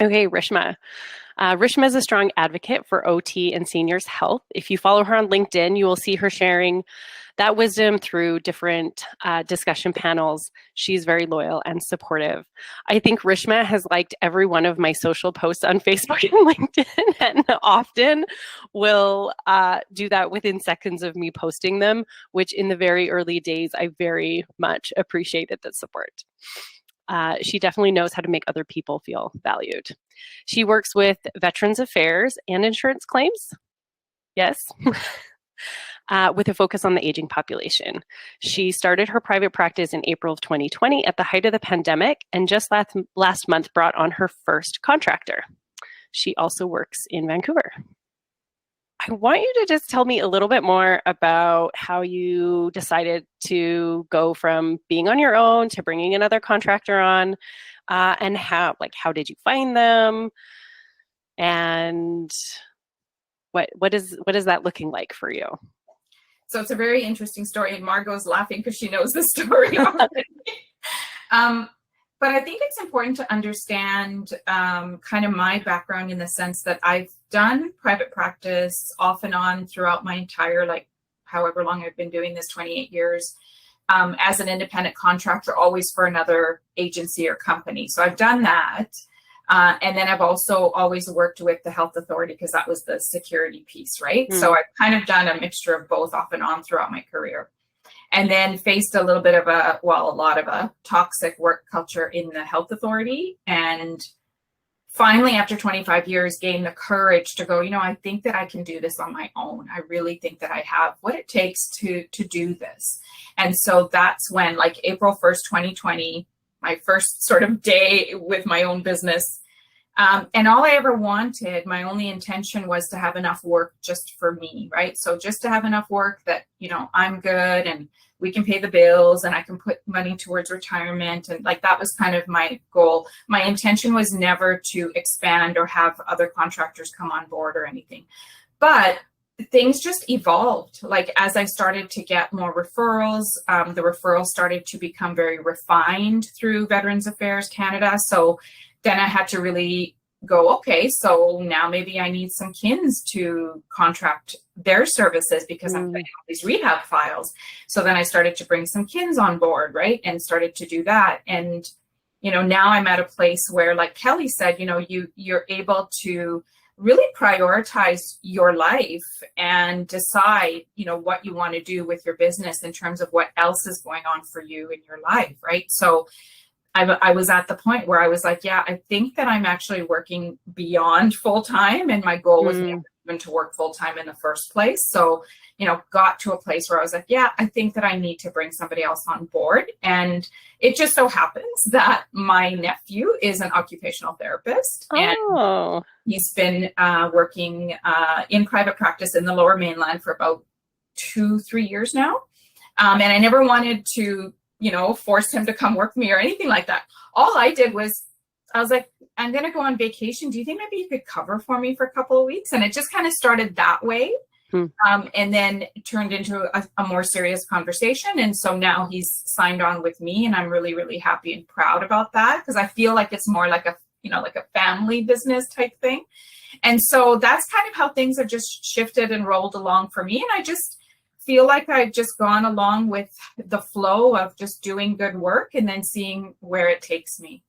Okay, Rishma. Rishma is a strong advocate for OT and seniors' health. If you follow her on LinkedIn, you will see her sharing that wisdom through different discussion panels. She's very loyal and supportive. I think Rishma has liked every one of my social posts on Facebook and LinkedIn, and often will do that within seconds of me posting them, which in the very early days, I very much appreciated the support. She definitely knows how to make other people feel valued. She works with Veterans Affairs and insurance claims. Yes. With a focus on the aging population. She started her private practice in April of 2020 at the height of the pandemic, and just last month brought on her first contractor. She also works in Vancouver. I want you to just tell me a little bit more about how you decided to go from being on your own to bringing another contractor on, and how did you find them, and what is that looking like for you? So it's a very interesting story, and Margot's laughing because she knows the story already. But I think it's important to understand kind of my background in the sense that I've done private practice off and on throughout my entire, however long I've been doing this, 28 years, as an independent contractor, always for another agency or company. So I've done that. And then I've also always worked with the health authority because that was the security piece, right? So I've kind of done a mixture of both off and on throughout my career. And then faced a little bit of a lot of a toxic work culture in the health authority. And finally, after 25 years, gained the courage to go, I think that I can do this on my own. I really think that I have what it takes to do this. And so that's when, April 1st, 2020, my first sort of day with my own business. And all I ever wanted, my only intention was to have enough work just for me, right? So just to have enough work that, I'm good and we can pay the bills and I can put money towards retirement. And that was kind of my goal. My intention was never to expand or have other contractors come on board or anything. But things just evolved. As I started to get more referrals, the referrals started to become very refined through Veterans Affairs Canada. So then I had to really go, okay, so now maybe I need some kins to contract their services because I'm getting all these rehab files. So then I started to bring some kins on board, right? And started to do that. And, now I'm at a place where, like Kelly said, you're able to really prioritize your life and decide, what you want to do with your business in terms of what else is going on for you in your life, right? So I was at the point where I was like, yeah, I think that I'm actually working beyond full time. And my goal was never even to work full time in the first place. So, got to a place where I was like, yeah, I think that I need to bring somebody else on board. And it just so happens that my nephew is an occupational therapist. Oh. And he's been working in private practice in the Lower Mainland for about 2-3 years now. And I never wanted to force him to come work with me or anything like that. All I did was, I was like, I'm going to go on vacation. Do you think maybe you could cover for me for a couple of weeks? And it just kind of started that way. And then it turned into a more serious conversation. And so now he's signed on with me, and I'm really, really happy and proud about that because I feel like it's more like a family business type thing. And so that's kind of how things have just shifted and rolled along for me. And I just feel like I've just gone along with the flow of just doing good work and then seeing where it takes me.